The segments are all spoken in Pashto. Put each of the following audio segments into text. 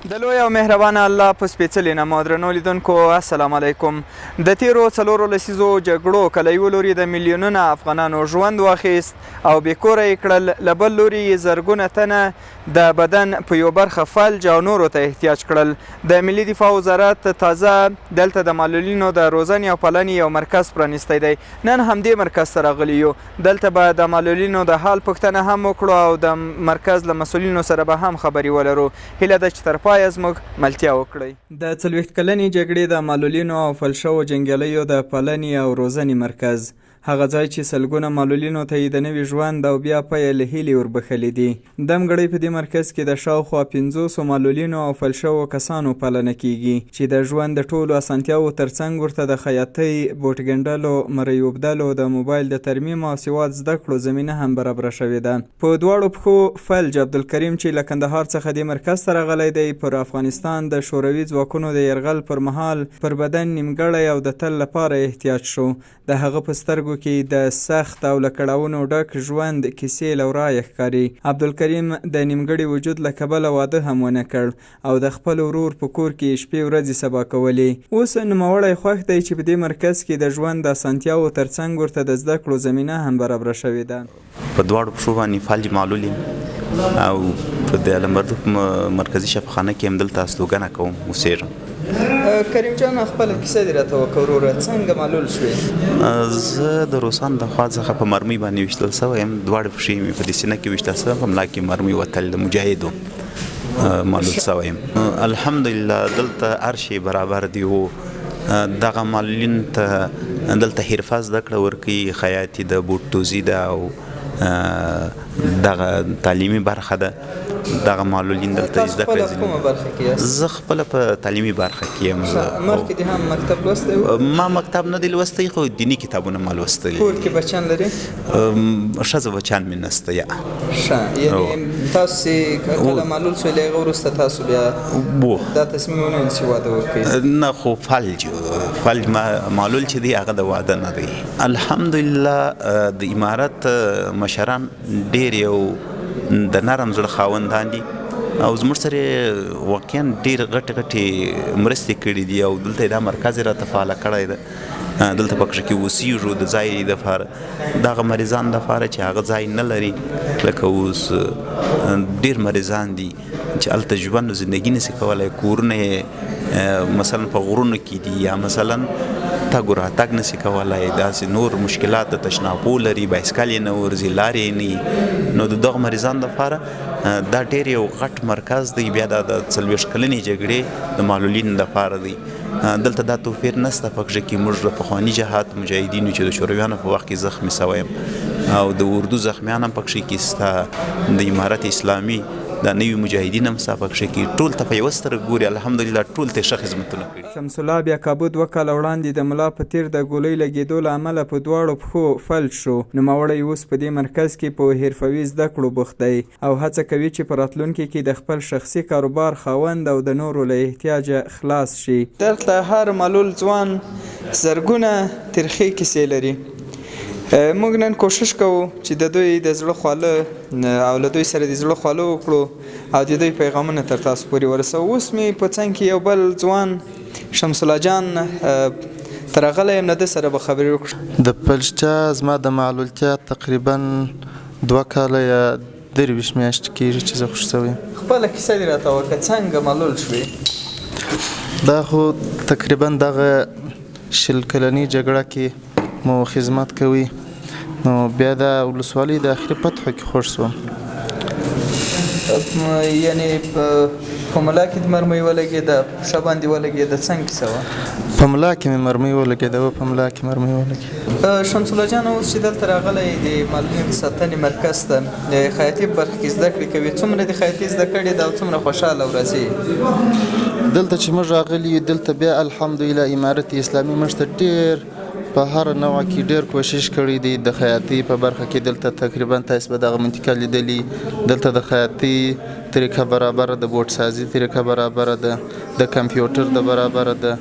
د لوی او مهربانه الله په سپېڅلي نامه درنو لیدونکو السلام علیکم. د تیرو څلورو لسیزو جګړو کله یو لوري د میلیونونه افغانانو ژوند واخیست او بې کوره یې کړل، له بل لوري یې زرګونه تنه د بدن په یو برخه فلج او نورو ته احتیاج کړل. د ملي دفاع وزارت تازه دلته د معلولینو د روزنې او پالنې یو مرکز پرانیستی دی. نن همدې مرکز ته راغلي یو. دلته به د معلولینو د حال پوښتنه هم وکړو او د مرکز له مسؤلینو سره به هم خبرې ولرو. هیله ده چې تر پایه زموږ ملتیا وکړئ. د 40 کلنې جګړې د معلولینو او فلج شوو جنګیالیو د پالنې او روزنې مرکز، هغه ځای چې سلګونه معلولینو ته یې د نوي ژوند او بیا پیل هیلې وربخلي دي. دمګړی په دې مرکز کې د شاوخوا 500 معلولینو او فلج شوو کسانو پالنه کیږي چې د ژوند د ټولو اسانتیاوو ترڅنګ ورته د خیاطۍ، بوټ ګنډلو، مرۍ اوبدلو، د موبایل د ترمیم او سواد زده کړو زمینه هم برابره شوې ده. په دواړو پښو فلج عبدالکریم چې له کندهار څخه دې مرکز ته راغلی دی، پر افغانستان د شوروي ځواکونو د یرغل پر مهال پر بدن نیمګړی او د تل لپاره احتیاج شو. د هغه په سترګو کې د سخت او له کړاوونو ډک ژوند کیسې له ورایه ښکاري. عبدالکریم د نیمګړي وجود له کبله واده هم ونه کړ او د خپل ورور په کور کې شپې ورځې سبا کولې. اوس نوموړی خوښ دی چې په دې مرکز کې د ژوند د اسانتیاوو ترڅنګ ورته د زده کړو زمینه هم برابره شوې ده. په دواړو پښو باندې فلج معلول یم او په د علمبردو په مرکزي شفاخانه کې هم دلته استوګنه کوم اوسېږم. کریم جان، خپله کیسه دې راته وکړه وروره، څنګه معلول شوې؟ زه د روسان د خوا څخه په مرمۍ باندې ویشتل سوی یم. دواړې پښې مې په دې سینه کې ویشتل سوی، په ملا کې مرمۍ وتل، د مجاهدو معلول سوی یم. الحمدلله دلته هر شی برابر دی. دغه معلولین ته دلته حرفه زده کړه ورکوي، خیاطي ده، بوټ دوزي ده او دغه تعلیمي برخه ده. دغه معلولین دلته زده کړه. تاسو کومه برخه کې یاست؟ زه خپله په تعلیمي برخه کې یم. مخکې دې هم مکتب لوستی و؟ ما مکتب نه دی لوستی، خو دیني کتابونه ما لوستلي. کور کې بچیان لري؟ ښځه بچیان مې نشته. یا ښه، یعنې تاسو چې کله معلول شوئ له هغه وروسته تاسو بیا دا تصمیم ونیول چې واده وکړئ؟ نه، خو فلج معلول چې دی هغه د واده نه دی. الحمدلله د امارت مشران ډېر یو د نرم زړه خاوندان دي او زموږ سره واقعا ډېر غټې مرستې کړي دي او دلته دا مرکز یې راته فعاله کړی ده. دلته په کې اوسېږو د ځای دپاره، دغه مریضان دپاره چې هغه ځای نه لري. لکه اوس ډېر مریضان دي چې هلته ژوند و زندګي نشي کولی، کورونه یې مثلا په غرونو کې دي یا مثلا تګ راتګ نشي کولی، داسې نور مشکلات د تشنابو لري، بایسکل یې نه ورځي، لارې یې نه. نو د دغه مریضانو دپاره دا ډېر یو غټ مرکز دی. بیا دا د 40 کلنې جګړې د معلولینو دپاره دی. دلته دا توفیر نشته. په کې موږ د پخواني جهاد مجاهدینو چې د شورویانو په وخت کې زخمي سوی یم او د اردو زخمیان هم په کې سته، د امارت اسلامي دا نوي مجاهدین هم ستا په کې ټول ته په یوه سترګه ګوري. الحمدلله ټول ته ښه خدمتونه کړي. شمس الله بیا کابو 2 کاله وړاندې د ملا په تیر د ګولۍ لګېدو له امله په دواړو پښو فلج شو. نوموړی اوس په دې مرکز کې په حرفوي زده کړو بوخت دی او هڅه کوي چې په راتلونکي کې د خپل شخصي کاروبار خاوند او د نورو له احتیاجه خلاص شي. دلته هر معلول ځوان زرګونه ترخې کیسې لري. موږ نن کوشش کوو چې د دوی د زړه خواله او له دوی سره د زړه خواله وکړو او د دوی پیغامونه تر تاسو پورې ورسوو. اوس مې په څنګ کې یو بل ځوان شمس الله جان ته راغلی یم، له ده سره به خبرې وکړو. د فلجتیا زما د معلولتیا تقریبا 2 کاله یا 23 میاشتې کېږي چې زه خوش شوی یم. خپله کیسه دې راته وکړه، څنګه معلول شوې؟ دا خو تقریبا دغه 20 کلنۍ جګړه کې مو خدمت کوي، نو بیا د ولسوالۍ د اخري فتحو کې خوښ شوم. یعنې په ملا کې د مرمۍ ولګېده، پښه باندې ولګېده، څنګه کیسه وه؟ په ملا کې مې مرمۍ ولګېده، په ملا کې مرمۍ ولګېده. شمس الله جان، اوس چې دلته راغلی د معلولینو د ساتنې مرکز ته د خیاطي برخه کې زده کړې کوي، څومره د خیاطي زده کړې ده او څومره خوشحاله ورځې؟ دلته چې موږ راغلي یو، دلته بیا الحمدلله امارت اسلامي موږ ته ډېر په هر نوع کې ډېر کوشش کړی دی. د خیاطي په برخه کې دلته تقریبا تاسو به دغه منطقه لیدلي، دلته د خیاطي طریقه برابره ده، بوټ سازي طریقه برابره ده، د کمپیوټر د برابره ده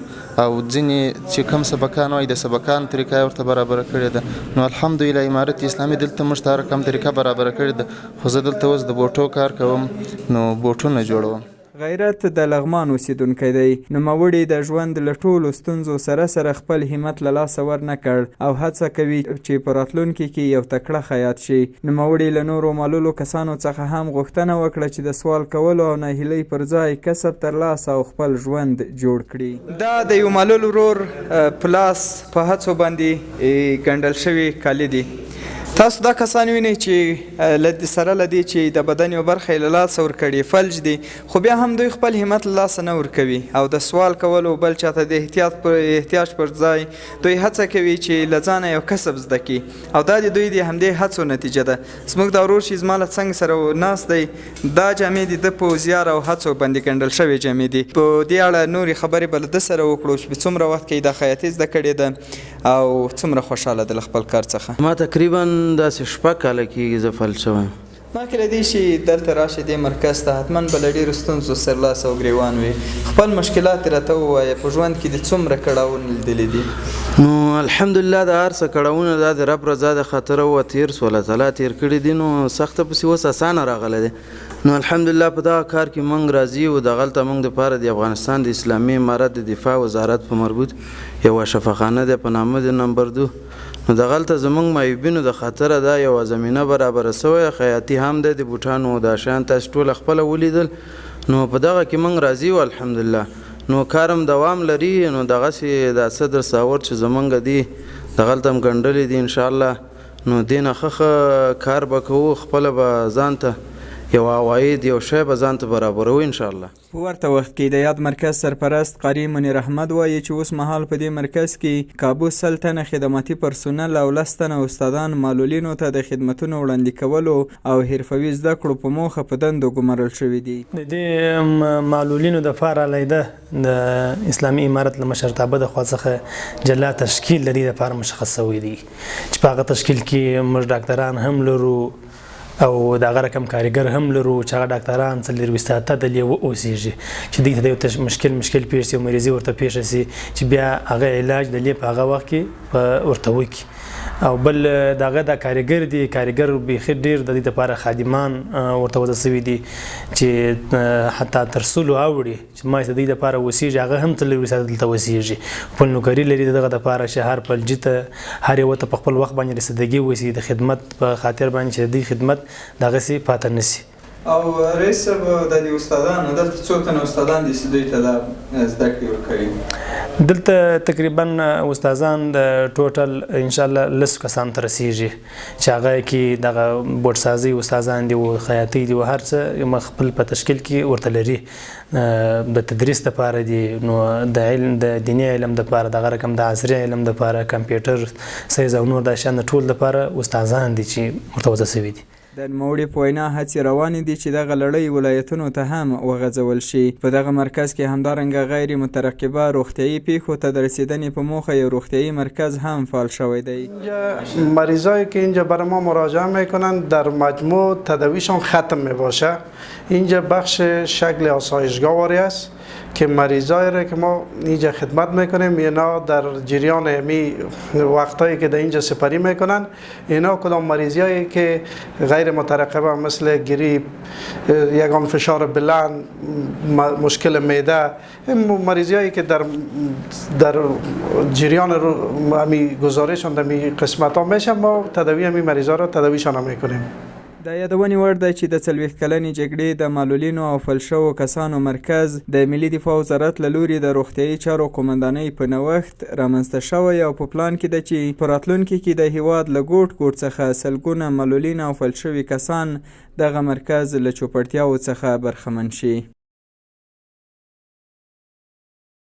او ځینې چې کوم سبقان وایي د سبقان طریقه یې ورته برابره کړې ده. نو الحمدلله امارت اسلامي دلته موږ ته هر کوم طریقه برابره کړې ده. خو زه دلته اوس د بوټو کار کوم، نو بوټونه جوړوم. غیرت د لغمان اوسیدونکی دی. نوموړي د ژوند له ټولو ستونزو سره خپل همت له لاسه ورنه کړ او هڅه کوي چې په راتلونکي کې یو تکړه خیاط شي. نوموړي له نورو معلولو کسانو څخه هم غوښتنه وکړه چې د سوال کولو او ناهیلۍ پر ځای کسب ترلاسه او خپل ژوند جوړ کړي. دا د یو معلول ورور په لاس په هڅو باندې ګنډل شوي کالي دي. تاسو دا کسان وینئ چې سره له دې چې د بدن یو برخه یې له لاسه ورکړي فلج دي، خو بیا هم دوی خپل همت له لاسه نه ورکوي او د سوال کولو بل چاته د احتیاج پر ځای دوی هڅه کوي چې له ځانه یو کسب زده کړي او دا د دوی د همدې هڅو نتیجه ده. زموږ دا ورور چې زما له څنګ سره ناست دی، دا جامې د په زیار او هڅو باندې ګنډل شوې جامې دي. په دې اړه نورې خبرې به له ده سره وکړو چې په څومره وخت کې دا خیاطي زده کړې ده او څومره خوشحاله ده له خپل کار څخه. ما تقریبا داسې 6 کاله کېږي زه فلج شوی یم. ما کې له دې چې دلته راشې دې مرکز ته حتما به له ډېرو ستونزو سرلاسه او ګریوان وي. خپل مشکلات یې راته ووایه، په ژوند کې دې څومره کړاوونه لیدلي دي؟ نو الحمدلله د هر څه کړاوونه دا د رب رضا د خاطره وتیر سو، الله تعالی تیر کړي دي. نو سخته پسې اوس اسانه راغلی دی. نو الحمدلله په دغه کار کې موږ راضي یو. دغلته موږ دپاره د افغانستان د اسلامي امارت د دفاع وزارت په مربوط یوه شفاخانه دی په نامه د نمبر 2. نو دغلته زموږ معیوبینو د خاطره دا یوه زمینه برابره سوې، خیاطي هم ده، د بوټانو دا شیان تاسو ټوله خپله ولیدل. نو په دغه کې موږ راضي یو الحمدلله. نو کارم دوام لري. نو دغسې دا څه درساور چې زموږ دي دغلته هم ګنډلي دي انشاءالله. نو دې نه ښه کار به کوو، خپله به ځان ته یو عواید یو شی به ځان ته برابروو انشاءالله. په ورته وخت کې د یاد مرکز سرپرست قاري منیر احمد وایي چې اوس مهال په دې مرکز کې کابو 100 تنه خدماتي پرسونل او 10 تنه استادان معلولینو ته د خدمتونو وړاندې کولو او حرفوي زده کړو په موخه په دندو ګمارل شوي دي. د دې معلولینو دپاره علیحده د اسلامي امارت له مشرتابه د خوا څخه جلا تشکیل د دې دپاره مشخص شوی دی چې په هغه تشکیل کې موږ ډاکټران هم لرو او د هغه رقم کارګر هم لرو چې هغه ډاکټران 24 ساعته دلې اوسیږي چې دې ته د یو مشکل پیښ شي او مریضي ورته پیښ شي چې بیا هغه علاج دلې په هغه وخت کې ورته وکړي. او بل دغه د کارګر دی، کارګر بیخي ډېر د دې لپاره خادمان ورته وضع شوي دي چې حتی تر سلو اوړي چې ما د دې لپاره اوسیږي، هغه هم 24 ساعته دلته اوسیږي. خپل نوکري لري دغه دپاره چې هر فلجي ته هر یوه ته په خپل وخت باندې رسیدګي وسي د خدمت په خاطر باندې چې د دې خدمت دغسې پاته نه سي. او رئیس صاحب د دې استادانو دلته څو تنه استادان دي چې دوی ته دا زده کړې ورکوي؟ دلته تقریبا استادان د ټوټل انشاءالله 10 کسان ته رسیږي چې هغه کې دغه بوټسازي استادان دي او خیاطي دي او هر څه خپل په تشکیل کې ورته لري. د تدریس دپاره دي، نو د علم د دیني علم دپاره، دغه رقم د عصري علم دپاره، کمپیوټر سایز او نور دا شیان د ټول دپاره استادان دي چې متوجه شوي دي. د نوموړي په وینا هڅې روانې دي چې دغه لړۍ ولایتونو ته هم وغځول شي. په دغه مرکز کې همدارنګه غیر مترقبه روغتیایي پیښو ته د رسیدنې په موخه یو روغتیایي مرکز هم فعال شوی دی. مریضایی که اینجا برای ما مراجعه میکنن در مجموع تداویشان ختم میباشه. اینجا بخش شکل آسایشگاهواری است که مریضایی را که ما اینجا خدمت میکنیم اینا در جریان امی وقتایی که در اینجا سپری میکنن، اینا کدام مریضایی که غیر مترقبه مثل گریپ، یگان فشار بلند، مشکل معده، مریضایی که در جریان امی گزارششون در امی قسمت ها میشه، ما تداوی امی مریضا را تداویشان میکنیم. د یادونې وړ دی چې د 40 کلنې جګړې د معلولینو او فلج شوو کسانو مرکز د ملي دفاع وزارت له لوري د روغتیایي چارو قومندانۍ په نوښت رامنځته شوی او په پلان کې ده چې په راتلونکي کې د هیواد له ګوټ څخه سلګونه معلولین او فلج شوي کسان دغه مرکز له چوپړتیاوو څخه برخمن شي.